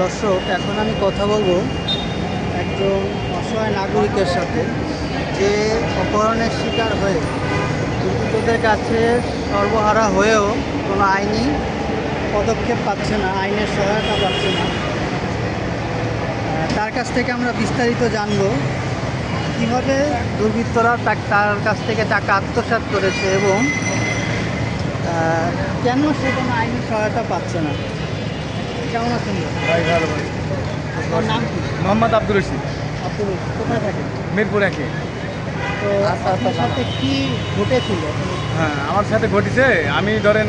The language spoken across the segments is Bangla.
দর্শক, এখন আমি কথা বলবো একজন অসহায় নাগরিকের সাথে, যে অপহরণের শিকার হয়ে দুর্বৃত্তদের কাছে সর্বহারা হয়েও কোনো আইনি পদক্ষেপ পাচ্ছে না, আইনের সহায়তা পাচ্ছে না। তার কাছ থেকে আমরা বিস্তারিত জানবো কীভাবে দুর্বৃত্তরা তার কাছ থেকে টাকা আত্মসাৎ করেছে এবং কেন সে কোনো আইনি সহায়তা পাচ্ছে না। কেমন আছেন ভাই? ভালো ভাই। আপনার নাম কি? মোহাম্মদ আব্দুর রশিদ। আপনি কোথায় থাকেন? মিরপুর একে। তো আপনার সাথে কি ঘটেছিল? হ্যাঁ, আমার সাথে ঘটেছে, আমি ধরেন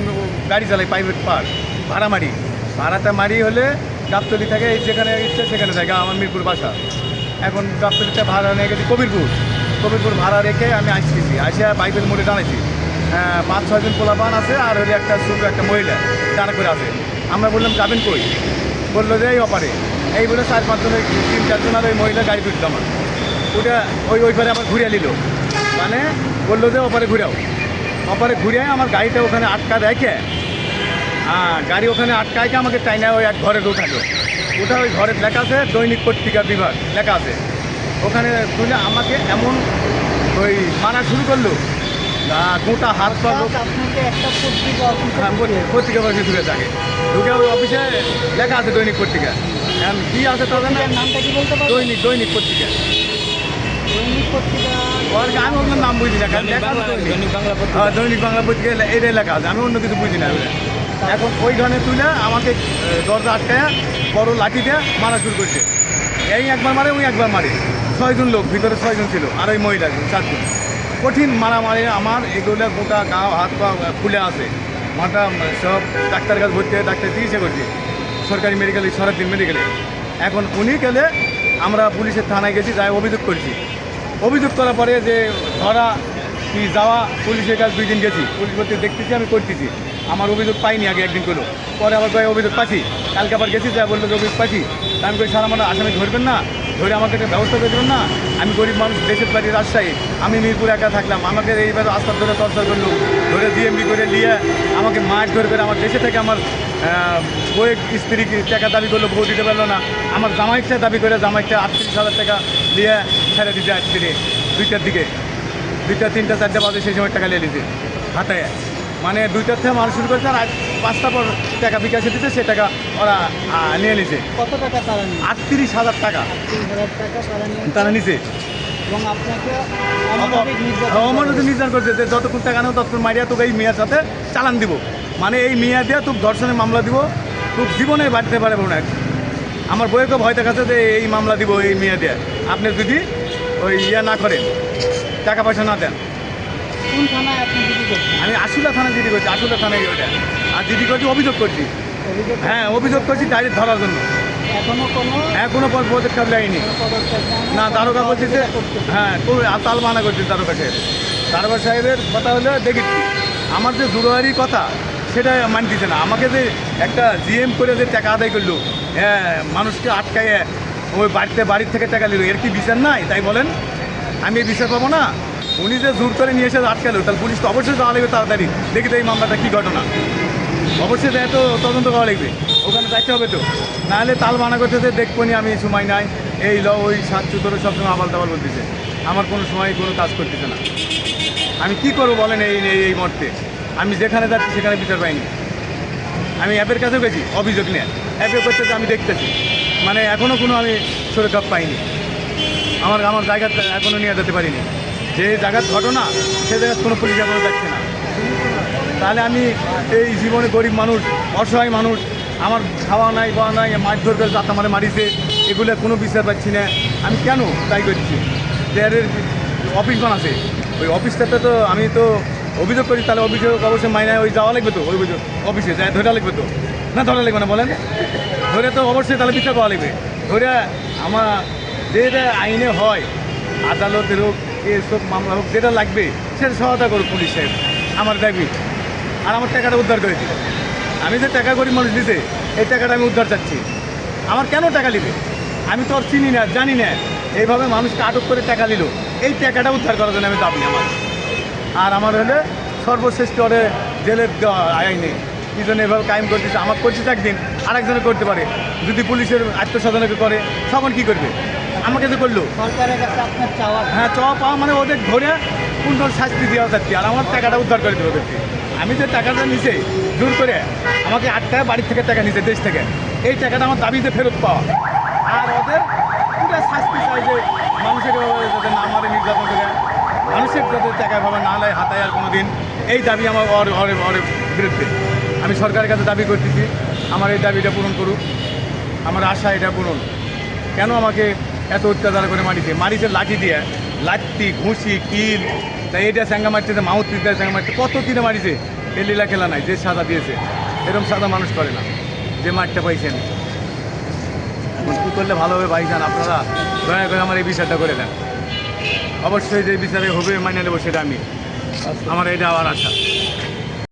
গাড়ি চালাই, প্রাইভেট পার ভাড়া মারি। ভাড়াটা মারি হলে গাবতলি থেকে যেখানে ইচ্ছে সেখানে থাকে, আমার মিরপুর বাসা। এখন গাবতলিতে ভাড়া নিয়ে গেছি কবিরপুর ভাড়া রেখে আমি আসতেছি, আসে বাইকের মোড়ে দাঁড়াইছি। 5-6 জন পোলাপান আছে, আর হলে একটা ছোটো একটা মহিলা দাঁড়া করে আছে। আমরা বললাম যাবেন কই? বললো যে এই অপারে। এই বলে 4-5 জনের 3-4 জন আর ওই মহিলা গাড়ি তুলতো আমার। ওটা ওই পারে আবার ঘুরিয়ে নিল, মানে বললো যে ওপারে ঘুরাও। ওপারে ঘুরিয়ে আমার গাড়িটা ওখানে আটকা রেখে, গাড়ি ওখানে আটকাইকে আমাকে টাইনা ওই এক ঘরে উঠালো। ওটা ওই ঘরের লেখা আছে দৈনিক পত্রিকা বিভাগ লেখা আছে। ওখানে তুলে আমাকে এমন ওই মারা শুরু করলো, গোটা হাত পা। আপনাকে একটা পত্রিকা অফিসে ঢুকে থাকে, ঢুকে ওই অফিসে লেখা আছে দৈনিক পত্রিকা। এখন কী আছে তাদের নামটা কি বলতে পারবেন? দৈনিক পত্রিকা। দৈনিক পত্রিকা আমি ওগুলোর নাম বুঝি না, কারণ দৈনিক বাংলা পত্রিকা এটাই লেখা আছে, আমি অন্য কিছু বুঝি না। এখন ওইখানে তুলে আমাকে দরজা আটকায় বড় লাঠি দিয়ে মারা শুরু করছে। এই একবার মারে, ওই একবার মারে। 6 জন লোক, ভিতরে 6 জন ছিল, আর ওই মহিলা 4 জন। কঠিন মারামারি, আমার এগুলো গোটা গা হাত পা ফুলে আছে, মাথা সব। ডাক্তার কাছে ভর্তি হয়ে ডাক্তার চিকিৎসা করছে সরকারি মেডিকেলে, সরাসরি মেডিকেলে। এখন উনি গেলে আমরা পুলিশের থানায় গেছি, যাই অভিযোগ করছি। অভিযোগ করার পরে যে ধরা কি যাওয়া, পুলিশের কাছে 2 দিন গেছি, পুলিশ বলতে দেখতেছি আমি করতেছি। আমার অভিযোগ পাইনি আগে একদিন করলো, পরে আবার কয়েক অভিযোগ পাচ্ছি। কালকে আবার গেছি, যা বললো যে অভিযোগ পাচ্ছি। আমি কই স্যার, আমার আসামি ধরবেন না, ধরে আমাকে একটা ব্যবস্থা করে দেবেন না? আমি গরিব মানুষ, দেশের বাড়ি রাজশাহী, আমি মিরপুর একা থাকলাম। আমাকে এইভাবে আস্তার ধরে টর্চার করলো, ধরে ডিএমডি করে নিয়ে আমাকে মাছ ধরে করে আমার দেশে থেকে আমার বইয়ের স্ত্রী টাকা দাবি করলো, বউ দিতে পারলো না। আমার জামাইটা দাবি করে, জামাইটা 38,000 টাকা নিয়ে ছেড়ে দিতে আসছে 2টার দিকে, 2টা 3টা 4টা বাজে সেই সময় টাকা নিয়ে নিতে হাতে। মানে 2টার থেকে মানুষ শুরু করছে, আর 5টা পর টাকা বিকাশে দিতে, সে টাকা ওরা নিয়ে নিছে। কত টাকা তারা নিয়ে? 38,000 টাকা 38,000 টাকা তারা নিছে। এবং আপনাকে অমানবিক নির্যাতন করছে যে যতক্ষণ টাকা নেও ততক্ষণ মারিয়া তোকে এই মেয়ের সাথে চালান দিব, মানে এই মেয়া দিয়ে তোকে ধর্ষণের মামলা দিব, তোকে জীবনে বাড়তে পারবো না। আমার বইয়েরকে ভয় দেখাচ্ছে যে এই মামলা দিব এই মেয়া দিয়ে, আপনি যদি ওই না করেন, টাকা পয়সা না দেন। কোন থানায় আপনি জিডি করছেন? আমি আশুলা থানায় জিডি করছি, আশুলা থানায় ওইটা। আর জিডি করছি, অভিযোগ করছি। হ্যাঁ, অভিযোগ করছি ডাইরেক্ট ধরার জন্য। এখনো পদক্ষেপ নেয়নি না। দারোগা বলছে যে হ্যাঁ, তাল মানা করছে দারোগা সাহেবের কথা হলে দেখি। আমার যে জুরোয়ারি কথা সেটা মানতেছে না। আমাকে যে একটা জিএম করে যে টাকা আদায় করলো, হ্যাঁ, মানুষকে আটকায় ওই বাড়ির থেকে টাকা নিল, এর কি বিচার নাই? তাই বলেন, আমি এই বিচার পাবো না? উনি যে জোর করে নিয়ে এসে আটকালো, তাহলে পুলিশ তো অবশ্যই যাওয়া লাগবে তাড়াতাড়ি। দেখি তো এই মামলাটা কী ঘটনা, অবশ্যই দেয় তো তদন্ত করা লাগবে, ওখানে যাইতে হবে তো। নাহলে তাল মানা করতে যে দেখবো নি, আমি সময় নাই, এই ওই 7-14 সবসময় আবাল তাবাল বলতেছে, আমার কোনো সময় কোনো কাজ করতেছে না। আমি কি করবো বলেন এই মুহূর্তে? আমি যেখানে যাচ্ছি সেখানে বিচার পাইনি। আমি অ্যাপের কাছেও গেছি অভিযোগ নিয়ে, অ্যাপে করতেছে, আমি দেখতেছি, মানে এখনও কোনো আমি সুরক্ষা পাইনি। আমার জায়গা এখনও নিয়ে যেতে পারিনি। যে জায়গার ঘটনা সে জায়গায় কোনো পুলিশ এখনও যাচ্ছে না। তাহলে আমি এই জীবনে গরিব মানুষ, অসহায় মানুষ, আমার খাওয়া নাই পাওয়া নাই, মাছ ধরতে যাতে আমার মারিছে, এগুলো কোনো বিচার পাচ্ছি না। আমি কেন তাই করছি? ডেয়ারের অফিসগণ আছে, ওই অফিসটাতে তো আমি তো অভিযোগ করি, তাহলে অভিযোগ অবশ্যই মাইনায় ওই যাওয়া লাগবে তো, ওই অফিসে যায় ধরা লাগবে তো, না ধরা লাগবে না বলেন? ধরে তো অবশ্যই তাহলে বিচার পাওয়া লাগবে। ধরে আমার যেটা আইনে হয়, আদালতের হোক, এসব মামলা হোক, যেটা লাগবে সেটা সহায়তা করুক পুলিশ সাহেব, আমার দাবি। আর আমার টাকাটা উদ্ধার করেছি। আমি যে টাকা গরিব মানুষ দিতে, এই টাকাটা আমি উদ্ধার চাচ্ছি। আমার কেন টাকা নিবে? আমি তো আর চিনি না, জানি না। এইভাবে মানুষকে আটক করে টাকা নিল, এই টাকাটা উদ্ধার করার জন্য আমি দাবি আমার। আর আমার হলে সর্বশ্রেষ্ঠ ওরে জেলের আইনে কি জন্য এভাবে কায়েম করতেছে, আমার করছিস একদিন আরেকজনে করতে পারে। যদি পুলিশের আত্মসাধনকে করে তখন কী করবে? আমাকে যে করলো, সরকারের কাছে আপনার চাওয়া কি? হ্যাঁ চাওয়া পাওয়া মানে ওদের ধরে কোন শাস্তি দেওয়া যাচ্ছে, আর আমার টাকাটা উদ্ধার করে দেবে ওদেরকে। আমি যে টাকাটা নিচে জোর করে আমাকে 8 টাকা বাড়ি থেকে টাকা নিচে দেশ থেকে, এই টাকাটা আমার দাবিতে ফেরত পাওয়া। আর ওদের পুরো শাস্তি চাই যে মানুষের যাতে না মারে, নির্যাতন করে, মানুষের যাতে টাকা ভাবে না নেয় হাতায় আর কোনো দিন। এই দাবি আমার ওর বিরুদ্ধে। আমি সরকারের কাছে দাবি করতেছি আমার এই দাবিটা পূরণ করুক। আমার আশা এটা পূরণ। কেন আমাকে এত অত্যাচার করে মারিছে লাঠি দিয়ে, লাঠি ঘুষি কিল, তাই এটা স্যাঙ্গা মারছে, মাউথ পিস দিয়ে স্যাঙ্গা মারছে, কত দিনে মারিছে। এই লীলা খেলা নাই, যে সাজা দিয়েছে এরকম সাদা মানুষ করে না, যে মারটা পাইছেন। এখন কী করলে ভালো হবে ভাইজান, আপনারা দয়া করে আমার এই বিচারটা করে দেন। অবশ্যই যে বিচারে হবে মানিয়ে নেবো সেটা আমি, আমার এটা আমার আশা।